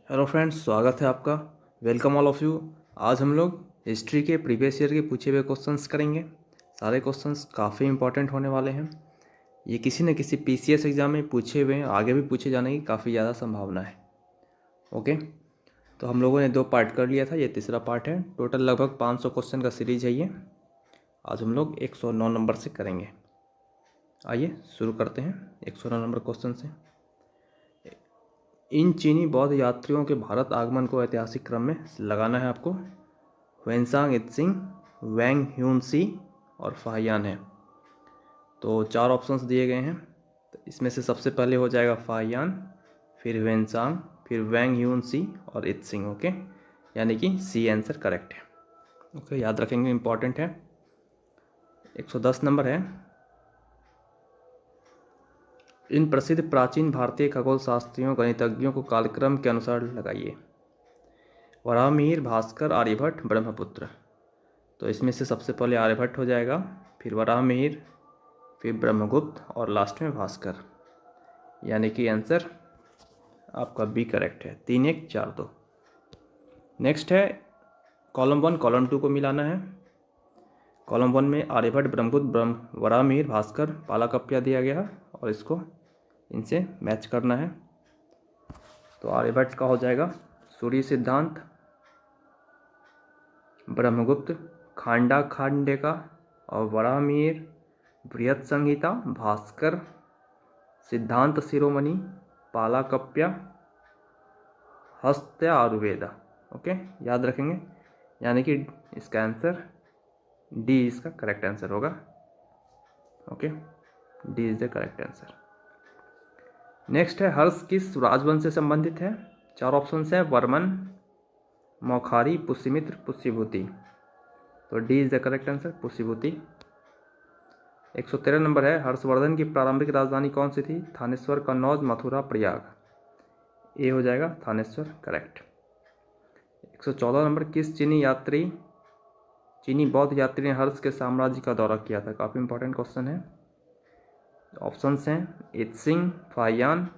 Hello friends, स्वागत है आपका। Welcome all of you. आज हम लोग हिस्ट्री के प्रीवियस ईयर के पूछे हुए क्वेश्चंस करेंगे। सारे क्वेश्चंस काफ़ी इंपॉर्टेंट होने वाले हैं। ये किसी न किसी पीसीएस एग्ज़ाम में पूछे हुए हैं, आगे भी पूछे जाने की काफ़ी ज़्यादा संभावना है। ओके, तो हम लोगों ने 2 पार्ट कर लिया था, ये तीसरा पार्ट है। टोटल लगभग 500 क्वेश्चन का सीरीज है ये। आज हम लोग 109 नंबर से करेंगे। आइए शुरू करते हैं 109 नंबर क्वेश्चन से। इन चीनी बौद्ध यात्रियों के भारत आगमन को ऐतिहासिक क्रम में लगाना है आपको। ह्वेनसांग इत्सिंग, वैंग ह्यूनसी और फाहियान है। तो 4 ऑप्शंस दिए गए हैं। तो इसमें से सबसे पहले हो जाएगा फाहियान, फिर ह्वेनसांग, फिर वैंग ह्यूनसी और इत्सिंग। ओके, यानी कि सी आंसर करेक्ट है। ओके, याद रखेंगे, इंपॉर्टेंट है। 110 नंबर है। इन प्रसिद्ध प्राचीन भारतीय खगोल शास्त्रियों गणितज्ञों को कालक्रम के अनुसार लगाइए। वराहमिहिर, भास्कर, आर्यभट्ट, ब्रह्मपुत्र। तो इसमें से सबसे पहले आर्यभट्ट हो जाएगा, फिर वराहमिहिर, फिर ब्रह्मगुप्त और लास्ट में भास्कर। यानी कि आंसर आपका बी करेक्ट है। 3 1 4 2। नेक्स्ट है कॉलम 1 कॉलम 2 को मिलाना है। कॉलम 1 में आर्यभट्ट, ब्रह्मगुप्त, वराहमिहिर, भास्कर, पालाकप्या दिया गया है और इसको इनसे मैच करना है। तो आर्यभट्ट का हो जाएगा सूर्य सिद्धांत, ब्रह्मगुप्त खांडा खांडे का, और वराहमिहिर बृहत संहिता, भास्कर सिद्धांत शिरोमणि, पालाकप्या हस्त आयुर्वेदा। ओके, याद रखेंगे। यानी कि इसका आंसर डी इसका करेक्ट आंसर होगा। Okay, D is the correct answer. Next है हर्ष किस राजवंश से संबंधित है। 4 ऑप्शन है, वर्मन, मौखारी, पुष्यमित्र, पुष्यभूति। तो D is the correct answer, Pushyabhuti. 113 number है, हर्षवर्धन की प्रारंभिक राजधानी कौन सी थी। थानेश्वर, कन्नौज, मथुरा, प्रयाग। ए हो जाएगा थानेश्वर, करेक्ट। 114 नंबर, किस चीनी बौद्ध यात्री ने हर्ष के साम्राज्य का दौरा किया था। काफ़ी इंपॉर्टेंट क्वेश्चन है। ऑप्शंस हैं इत्सिंग, फाहियान,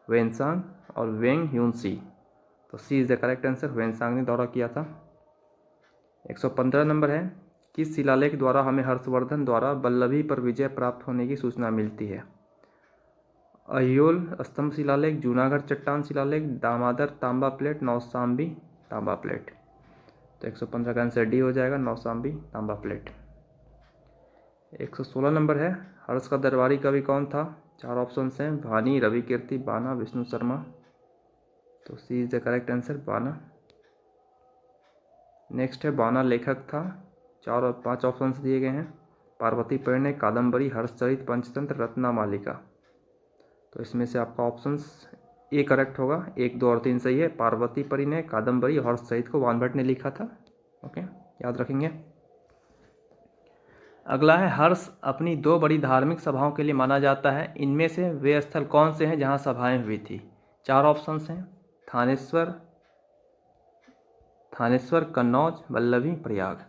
ह्वेनसांग और वेंग ह्यूनसी। तो C is the correct answer, Hiuen Tsang ने दौरा किया था। 115 नंबर है, किस शिलालेख द्वारा हमें हर्षवर्धन द्वारा वल्लभी पर विजय प्राप्त होने की सूचना मिलती है। अहियोल स्तंभ शिलालेख, जूनागढ़ चट्टान शिलालेख, दामादर तांबा प्लेट, नौसांबी तांबा प्लेट। तो 115 का आंसर डी हो जाएगा, नौसांबी तांबा प्लेट। 116 नंबर है, हर्ष का दरबारी कवि कौन था। 4 ऑप्शन हैं, भानी, रवि कीर्ति, बाना, विष्णु शर्मा। तो C is the correct answer, बाना। नेक्स्ट है, बाना लेखक था। 4 और 5 ऑप्शन दिए गए हैं, पार्वती परिणय, कादम्बरी, हर्षचरित, पंचतंत्र, रत्नामालिका। तो इसमें से आपका ऑप्शन ए करेक्ट होगा। 1 2 और 3 सही है। पार्वती परिणय, कादम्बरी, हर्षचरित को वानभट्ट ने लिखा था। ओके, याद रखेंगे। अगला है, हर्ष अपनी 2 बड़ी धार्मिक सभाओं के लिए माना जाता है। इनमें से वे स्थल कौन से हैं जहां सभाएं हुई थी। 4 ऑप्शन हैं, थानेश्वर, कन्नौज, वल्लभी, प्रयाग।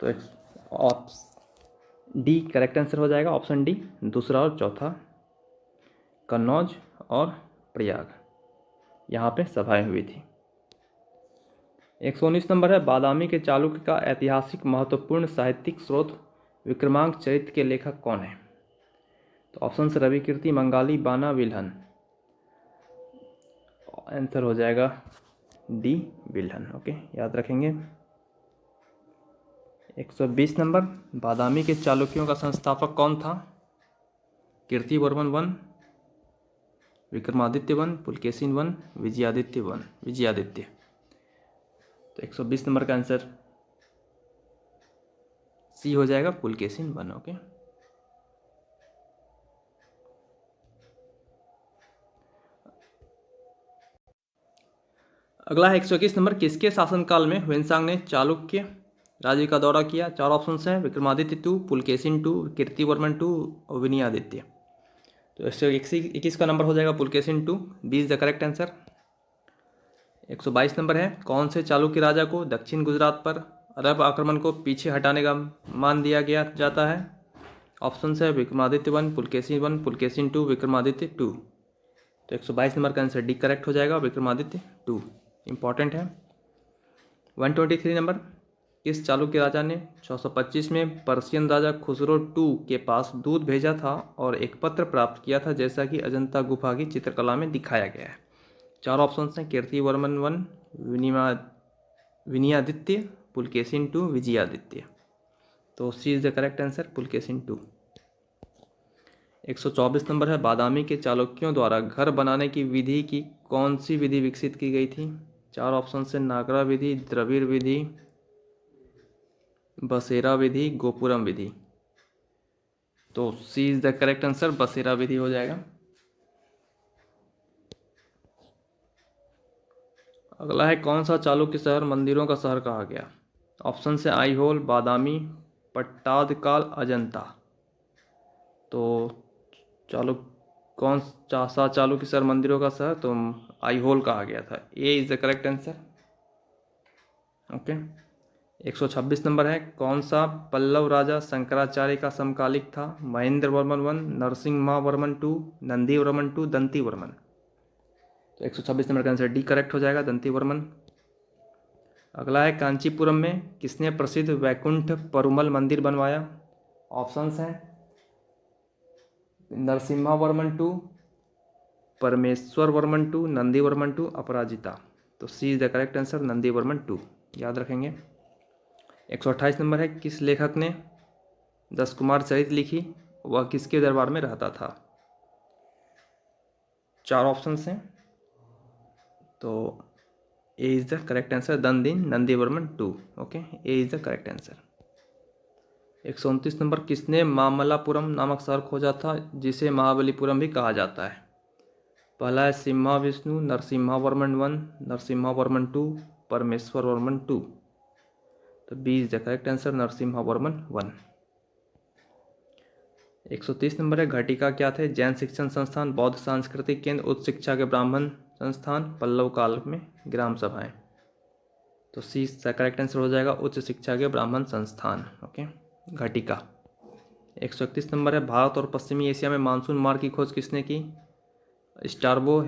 तो डी करेक्ट आंसर हो जाएगा, ऑप्शन डी। दूसरा और चौथा, कन्नौज और प्रयाग, यहाँ पे सभाएं हुई थी। 119 नंबर है, बादामी के चालुक्य का ऐतिहासिक महत्वपूर्ण साहित्यिक स्रोत विक्रमांक चरित्र के लेखक कौन है। तो ऑप्शन से रवि कीर्ति, मंगाली, बाना, विल्हन। आंसर हो जाएगा डी, विल्हन। ओके, याद रखेंगे। 120 नंबर, बादामी के चालुक्यों का संस्थापक कौन था। कीर्तिवर्मन 1, विक्रमादित्य 1, पुलकेशिन 1, विजयादित्य 1, विजयादित्य। तो 120 नंबर का आंसर सी हो जाएगा, पुलकेशिन 1। ओके, अगला है 121 नंबर, किसके शासनकाल में ह्वेनसांग ने चालुक्य राज्य का दौरा किया। 4 ऑप्शन हैं, विक्रमादित्य 2, पुलकेशिन 2, कीर्तिवर्मन 2 और विनयादित्य। तो 121 का नंबर हो जाएगा Pulakeshin 2, B is the correct answer. 122 number है, कौन से चालुक्य राजा को दक्षिण गुजरात पर अरब आक्रमण को पीछे हटाने का मान दिया गया जाता है। ऑप्शन है, विक्रमादित्य 1, पुलकेशिन 1, पुलकेशिन 2, विक्रमादित्य 2। तो 122 नंबर का आंसर डी करेक्ट हो जाएगा। विक्रमादित्य 2 इंपॉर्टेंट है। 123 नंबर, किस चालुक्य राजा ने 625 में पर्शियन राजा खुसरो टू के पास दूत भेजा था और एक पत्र प्राप्त किया था, जैसा कि अजंता गुफा की चित्रकला में दिखाया गया है? चार ऑप्शन हैं: कीर्तिवर्मन 1, विनयादित्य, पुलकेशिन 2, विजयादित्य। तो C is the correct answer, Pulakeshin 2। 124 number है, बादामी के चालुक्यों द्वारा घर बनाने की विधि की कौन सी विधि विकसित की गई थी? चार ऑप्शन से नागरा विधि, द्रविड़ विधि, बसेरा विधि, गोपुरम विधि। तो C is the correct answer, बसेरा विधि हो जाएगा। अगला है, कौन सा चालुक्य शहर मंदिरों का शहर कहा गया? ऑप्शन से आईहोल, बादामी, पट्टादकाल, अजंता। तो कौन सा चालुक्य शहर मंदिरों का शहर? तो आईहोल कहा गया था। A is the correct answer. Okay. 126 number है, कौन सा पल्लव राजा शंकराचार्य का समकालिक था? महेंद्र वर्मन 1, नरसिम्हा वर्मन 2, नंदी वर्मन 2, दंती वर्मन। तो 126 नंबर का आंसर डी करेक्ट हो जाएगा, दंती वर्मन। अगला है, कांचीपुरम में किसने प्रसिद्ध वैकुंठ परुमल मंदिर बनवाया? ऑप्शंस हैं: नरसिम्हा वर्मन 2, परमेश्वर वर्मन 2, नंदी वर्मन 2, अपराजिता। तो C is the correct answer, Nandi Varman 2 याद रखेंगे। 128 नंबर है, किस लेखक ने 10 कुमार चरित लिखी? वह किसके दरबार में रहता था? चार ऑप्शंस हैं, तो A is the correct answer, Dandin Nandi Varman 2। Okay, A is the correct answer. 129 number, किसने मामल्लापुरम नामक शहर खोजा था, जिसे महाबलीपुरम भी कहा जाता है? पहला है सिम्हा विष्णु, नरसिम्हा वर्मन 1, नरसिम्हा वर्मन 2, परमेश्वर वर्मन 2। तो B is the correct answer, Narasimha Varman 1। 130 number है, घटिका क्या थे? जैन शिक्षण संस्थान, बौद्ध सांस्कृतिक केंद्र, उच्च शिक्षा के ब्राह्मण संस्थान, पल्लव काल में ग्राम सभाएं। तो सी इसका करेक्ट आंसर हो जाएगा, उच्च शिक्षा के ब्राह्मण संस्थान। ओके, घटिका। 131 नंबर है, भारत और पश्चिमी एशिया में मानसून मार्ग की खोज किसने की? Strabo,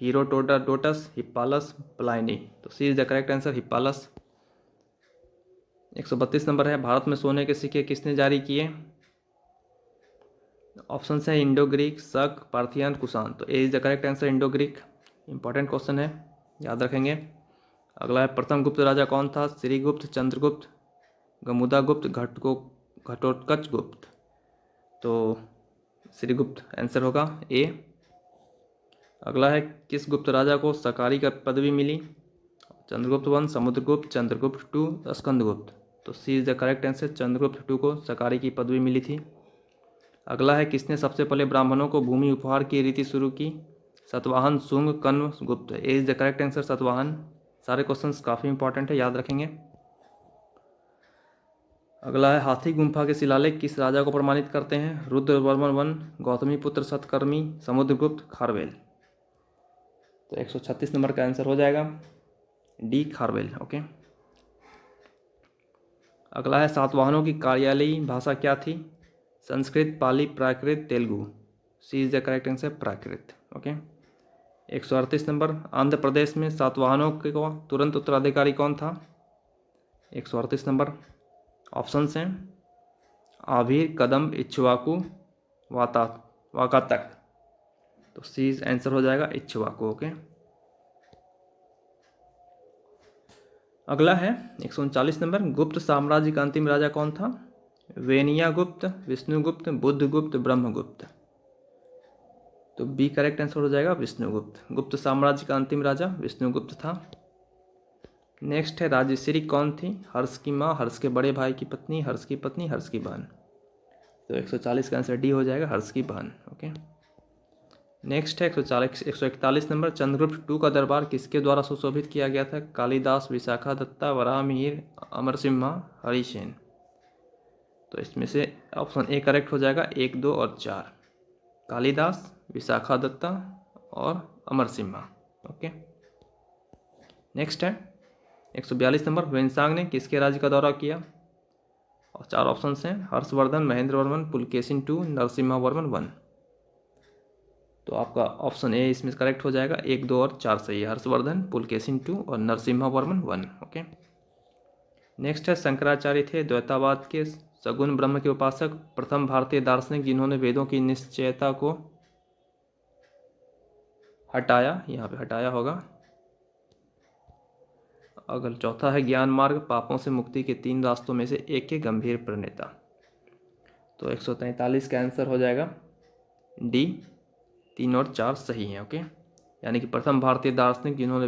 Herodotus, Hippalus, Pliny. तो C is the correct answer, Hippalus. 132 number है, भारत में सोने के सिक्के किसने जारी किए? ऑप्शन है Indo Greek, Shaka, Parthian, Kushan. तो A is the correct answer, Indo Greek. Important question है, याद रखेंगे। अगला है, प्रथम गुप्त राजा कौन था? श्रीगुप्त, चंद्रगुप्त, गमुदागुप्त, घटोत्कच गुप्त। तो श्रीगुप्त आंसर होगा, ए। अगला है, किस गुप्त राजा को सकारी का पदवी मिली? चंद्रगुप्त 1, समुद्रगुप्त, चंद्रगुप्त 2, स्कंदगुप्त। तो C is the correct answer, Chandragupta 2 को सकारी की पदवी मिली थी। अगला है, किसने सबसे पहले ब्राह्मणों को भूमि उपहार की रीति शुरू की? Satavahana, Shunga, Kanva, Gupta. A is the correct answer, Satavahana. सारे क्वेश्चंस काफ़ी इंपॉर्टेंट है, याद रखेंगे। अगला है, हाथी गुम्फा के शिलालेख किस राजा को प्रमाणित करते हैं? रुद्रवर्मन 1, गौतमीपुत्र सतकर्मी, समुद्रगुप्त, खारवेल। तो 136 नंबर का आंसर हो जाएगा, डी, खारवेल। ओके। अगला है, सातवाहनों की कार्यालयी भाषा क्या थी? Sanskrit, Pali, Prakrit, Telugu. C is the correct answer, Prakrit. Okay. 138 number, Andhra Pradesh में सातवाहनों के तुरंत उत्तराधिकारी कौन था? 138 नंबर, ऑप्शंस हैं आभीर, कदम्ब, इक्ष्वाकु, वाकातक। तो सी आंसर हो जाएगा, इक्ष्वाकु। ओके। अगला है 139 नंबर, गुप्त साम्राज्य का अंतिम राजा कौन था? वेनियागुप्त, विष्णुगुप्त, बुद्धगुप्त, ब्रह्मगुप्त। तो बी करेक्ट आंसर हो जाएगा, विष्णुगुप्त। गुप्त साम्राज्य का अंतिम राजा विष्णुगुप्त था। नेक्स्ट है, राजश्री कौन थी? हर्ष की माँ, हर्ष के बड़े भाई की पत्नी, हर्ष की पत्नी, हर्ष की बहन। तो 140 का आंसर डी हो जाएगा, हर्ष की बहन। ओके। नेक्स्ट है 141 नंबर, चंद्रगुप्त 2 का दरबार किसके द्वारा सुशोभित किया गया था? कालिदास, विशाखा दत्ता, वराहमिहिर, अमरसिम्हा, हरिसेन। तो इसमें से ऑप्शन ए करेक्ट हो जाएगा, 1, 2 और 4। कालिदास, विशाखा दत्ता और अमरसिम्हा। ओके। नेक्स्ट है 142 नंबर, ह्वेनसांग ने किसके राज्य का दौरा किया? और 4 ऑप्शन हैं, हर्षवर्धन, महेंद्र वर्मन, पुलकेशिन 2, नरसिम्हा वर्मन 1। तो आपका ऑप्शन ए इसमें करेक्ट हो जाएगा। 1, 2 और 4 सही है। हर्षवर्धन, पुलकेशिन 2 और नरसिम्हा वर्मन 1। ओके, नेक्स्ट है शंकराचार्य थे द्वैतावाद के सगुण ब्रह्म के उपासक, प्रथम भारतीय दार्शनिक जिन्होंने वेदों की निश्चयता को हटाया, यहाँ पे हटाया होगा। अगर चौथा है ज्ञान मार्ग, पापों से मुक्ति के 3 रास्तों में से एक के गंभीर प्रणेता। तो 143 का आंसर हो जाएगा डी। 3 और 4 सही हैं। ओके, यानी कि प्रथम भारतीय दार्शनिक जिन्होंने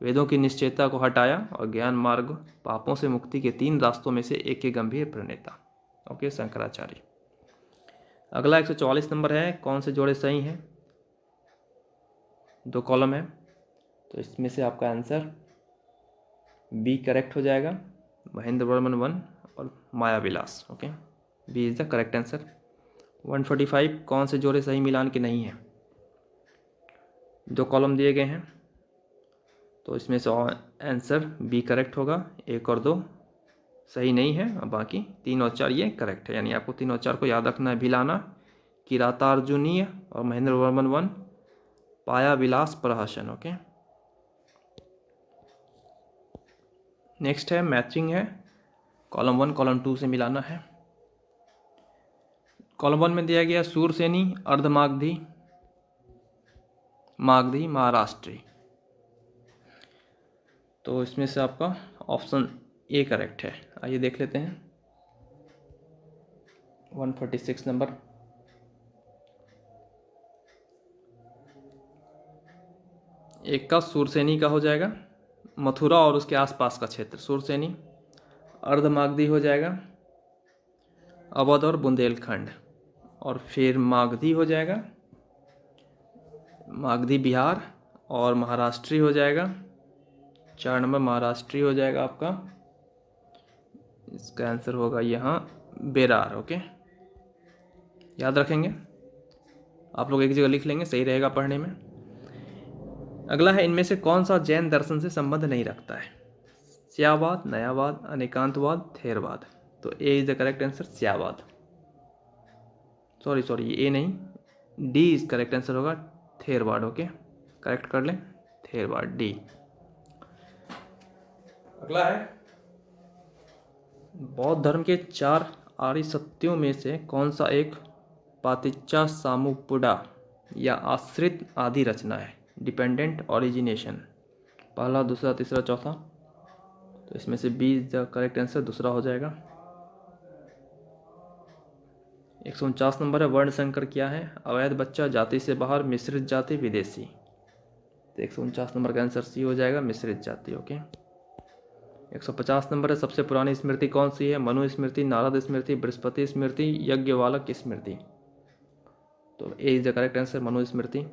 वेदों की निश्चयता को हटाया, और ज्ञान मार्ग, पापों से मुक्ति के 3 रास्तों में से एक के गंभीर प्रणेता। ओके, शंकराचार्य। अगला 144 नंबर है, कौन से जोड़े सही हैं? 2 कॉलम है, तो इसमें से आपका आंसर बी करेक्ट हो जाएगा। महेंद्र वर्मन 1 और माया विलास। Okay, B is the correct answer. 145 कौन से जोड़े सही मिलान के नहीं हैं? 2 कॉलम दिए गए हैं, तो इसमें से आंसर बी करेक्ट होगा। 1 और 2 सही नहीं है, और बाकी 3 और 4 ये करेक्ट है। यानी आपको 3 और 4 को याद रखना है। भिलाना, किरातार्जुनीय और महेंद्र वर्मन 1, पाया विलास प्रहसन। ओके, नेक्स्ट है मैचिंग है, कॉलम 1 कॉलम 2 से मिलाना है। कॉलम 1 में दिया गया सूरसेनी, अर्धमागधी, मागधी, महाराष्ट्री। तो इसमें से आपका ऑप्शन ए करेक्ट है। आइए देख लेते हैं 146 नंबर। एक का सूरसेनी का हो जाएगा, मथुरा और उसके आसपास का क्षेत्र सूरसेनी। अर्धमागधी हो जाएगा अवध और बुंदेलखंड, और फिर मागधी हो जाएगा मागधी बिहार, और महाराष्ट्री हो जाएगा 4 नंबर महाराष्ट्री हो जाएगा आपका। इसका आंसर होगा यहाँ बेरार। ओके, याद रखेंगे, आप लोग एक जगह लिख लेंगे, सही रहेगा पढ़ने में। अगला है, इनमें से कौन सा जैन दर्शन से संबंध नहीं रखता है? स्यावाद, नयावाद, अनेकांतवाद, थेरवाद। तो A is the correct answer, Syadvada. Sorry A नहीं, डी इज करेक्ट आंसर होगा, थेरवाद। ओके, करेक्ट कर लें, थेरवाद, डी। अगला है, बौद्ध धर्म के 4 आर्य सत्यों में से कौन सा एक पातिच्चा सामुप्पुडा या आश्रित आदि रचना है? डिपेंडेंट ओरिजिनेशन, पहला, दूसरा, तीसरा, चौथा। तो इसमें से B is the correct answer, दूसरा हो जाएगा। 149 नंबर है, वर्ण संकर क्या है? अवैध बच्चा, जाति से बाहर, मिश्रित जाति, विदेशी। तो 149 नंबर का आंसर सी हो जाएगा, मिश्रित जाति। ओके, 150 नंबर है, सबसे पुरानी स्मृति कौन सी है? मनु स्मृति, नारद स्मृति, बृहस्पति स्मृति, यज्ञवालक स्मृति। तो A is the correct answer, Manu Smriti.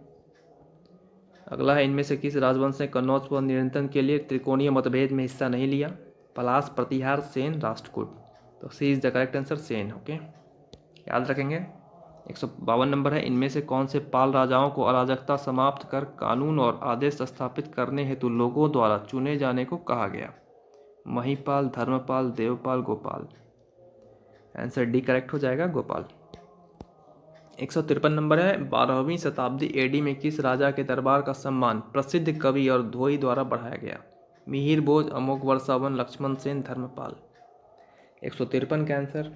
अगला है, इनमें से किस राजवंश ने कन्नौज पर नियंत्रण के लिए त्रिकोणीय मतभेद में हिस्सा नहीं लिया? पलाश, प्रतिहार, सेन, राष्ट्रकूट। तो C is the correct answer, Sen. Okay, याद रखेंगे। 152 नंबर है, इनमें से कौन से पाल राजाओं को अराजकता समाप्त कर कानून और आदेश स्थापित करने हेतु लोगों द्वारा चुने जाने को कहा गया? Mahipal, Dharmapal, Devapal, Gopal. Answer D correct हो जाएगा, गोपाल। 153 नंबर है, 12वीं शताब्दी एडी में किस राजा के दरबार का सम्मान प्रसिद्ध कवि और धोई द्वारा बढ़ाया गया? मिहिर भोज, अमोघ वर्षावन, लक्ष्मण सेन, धर्मपाल। 153 का आंसर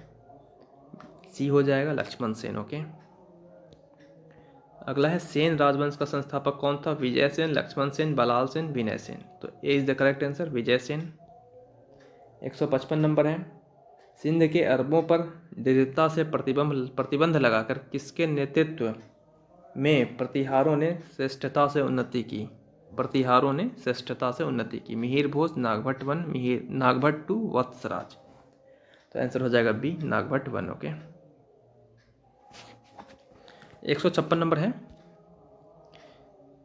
सी हो जाएगा, लक्ष्मण सेन। ओके, अगला है, सेन राजवंश का संस्थापक कौन था? विजय सेन, लक्ष्मण सेन, बलाल सेन, विनय सेन। तो A is the correct answer, Vijay Sen. 155 number है, सिंध के अरबों पर दृढ़ता से प्रतिबंध लगाकर किसके नेतृत्व में प्रतिहारों ने श्रेष्ठता से उन्नति की? प्रतिहारों ने श्रेष्ठता से उन्नति की। मिहिर भोज, नागभट्ट 1, नागभट्ट 2, वत्सराज। तो आंसर हो जाएगा बी, नागभट्ट 1। ओके, 156 नंबर है,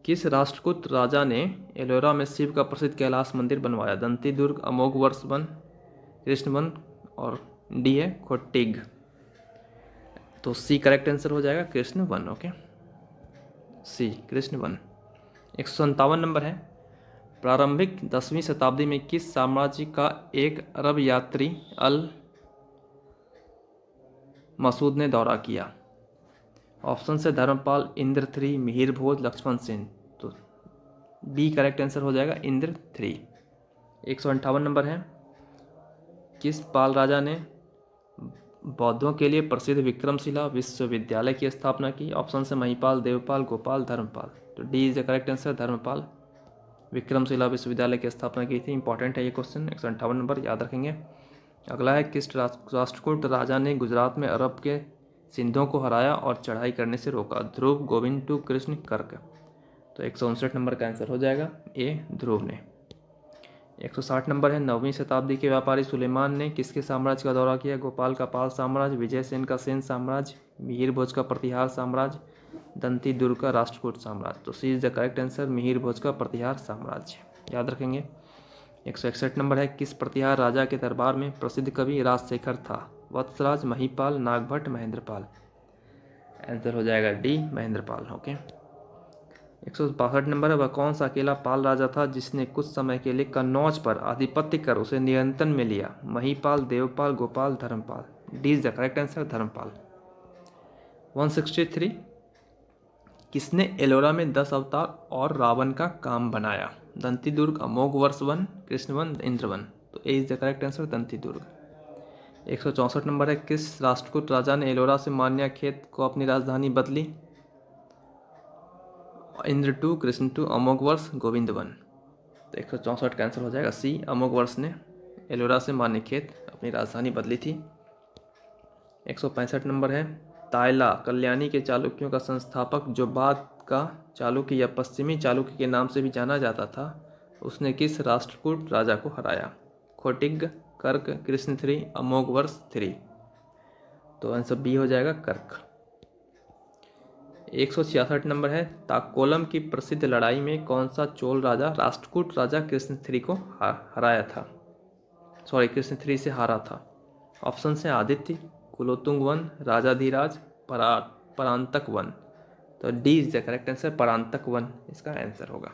किस राष्ट्रकूट राजा ने एलोरा में शिव का प्रसिद्ध कैलाश मंदिर बनवाया? दंती दुर्ग, अमोघ वर्ष 1, कृष्ण 1, और डी है खोटिग। तो सी करेक्ट आंसर हो जाएगा, कृष्ण 1। ओके, सी, कृष्ण 1। 157 नंबर है, प्रारंभिक 10वीं शताब्दी में किस साम्राज्य का एक अरब यात्री अल मसूद ने दौरा किया? ऑप्शन से धर्मपाल, इंद्र 3, मिहिर भोज, लक्ष्मण सेन। तो डी करेक्ट आंसर हो जाएगा, इंद्र 3। 158 नंबर है, किस पाल राजा ने बौद्धों के लिए प्रसिद्ध विक्रमशिला विश्वविद्यालय की स्थापना की? ऑप्शन से महिपाल, देवपाल, गोपाल, धर्मपाल। तो D is the correct answer, Dharmapal. Vikramashila विश्वविद्यालय की स्थापना की थी। इंपॉर्टेंट है ये क्वेश्चन, 158 नंबर याद रखेंगे। अगला है, किस राष्ट्रकूट राजा ने गुजरात में अरब के सिंधों को हराया और चढ़ाई करने से रोका? ध्रुव, गोविंद, कृष्ण, कर्क। तो 159 नंबर का आंसर हो जाएगा ए, ध्रुव ने। 160 नंबर है, 9वीं शताब्दी के व्यापारी सुलेमान ने किसके साम्राज्य का दौरा किया? गोपाल का पाल साम्राज्य, विजय सेन का सेन साम्राज्य, मिहिर भोज का प्रतिहार साम्राज्य, दंती दुर्ग का राष्ट्रकूट साम्राज्य। तो C is the correct answer, Mihir Bhoj का प्रतिहार साम्राज्य, याद रखेंगे। 161 नंबर है, किस प्रतिहार राजा के दरबार में प्रसिद्ध कवि राजशेखर था? वत्सराज, महिपाल, नागभट्ट, महेंद्रपाल। आंसर हो जाएगा डी, महेंद्रपाल। ओके। 162 नंबर है, वह कौन सा अकेला पाल राजा था जिसने कुछ समय के लिए कन्नौज पर आधिपत्य कर उसे नियंत्रण में लिया? Mahipal, Devapal, Gopal, Dharmapal. D is the correct answer, Dharmapal. 163, किसने एलोरा में 10 अवतार और रावण का काम बनाया? दंती दुर्ग, अमोघ वर्ष वन, कृष्णवन, इंद्रवन। तो A is the correct answer, Dantidurga. 164 number है, किस राष्ट्रकूट राजा ने एलोरा से मान्याखेत को अपनी राजधानी बदली? इंद्र 2, कृष्ण 2, अमोघ वर्ष, गोविंद 1। तो 164 का आंसर हो जाएगा सी, अमोघ वर्ष ने एलोरा से मान्यखेत अपनी राजधानी बदली थी। 165 नंबर है, तायला कल्याणी के चालुक्यों का संस्थापक जो बाद का चालुक्य या पश्चिमी चालुक्य के नाम से भी जाना जाता था, उसने किस राष्ट्रकूट राजा को हराया? खोटिग, कर्क, कृष्ण 3, अमोघ वर्ष 3। तो आंसर बी हो जाएगा, कर्क। 166 नंबर है, ताकोलम की प्रसिद्ध लड़ाई में कौन सा चोल राजा राष्ट्रकूट राजा कृष्ण 3 को हराया था? कृष्ण 3 से हारा था। ऑप्शन से आदित्य, कुलोतुंग 1, राजाधिराज, परांतक 1। तो D is the correct answer, Parantaka 1 इसका आंसर होगा।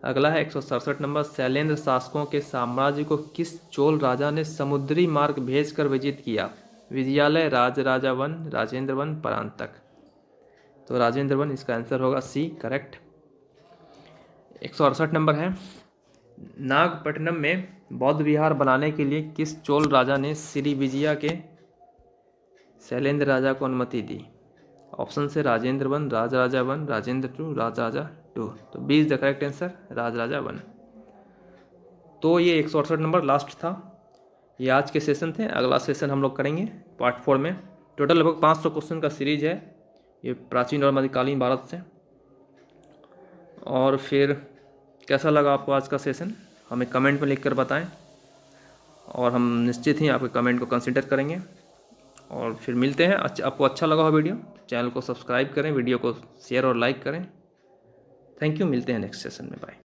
अगला है 167 नंबर, शैलेंद्र शासकों के साम्राज्य को किस चोल राजा ने समुद्री मार्ग भेजकर विजित किया? विजयालय, राजराजा 1, राजेंद्र 1, परांतक। तो राजेंद्र 1 इसका आंसर होगा सी, करेक्ट। 168 नंबर है, नागपट्टनम में बौद्ध विहार बनाने के लिए किस चोल राजा ने श्री विजया के शैलेंद्र राजा को अनुमति दी? ऑप्शन से राजेंद्र 1, राजराजा 1, राजेंद्र 2, राजराजा 2। तो B is the correct answer, Rajaraja 1। तो ये 168 नंबर लास्ट था, ये आज के सेशन थे। अगला सेशन हम लोग करेंगे पार्ट 4 में। टोटल लगभग 500 क्वेश्चन का सीरीज है ये, प्राचीन और मध्यकालीन भारत से। और फिर कैसा लगा आपको आज का सेशन, हमें कमेंट में लिखकर बताएं, और हम निश्चित ही आपके कमेंट को कंसिडर करेंगे। और फिर मिलते हैं। आपको अच्छा लगा हो वीडियो, चैनल को सब्सक्राइब करें, वीडियो को शेयर और लाइक करें। थैंक यू, मिलते हैं नेक्स्ट सेशन में, बाय।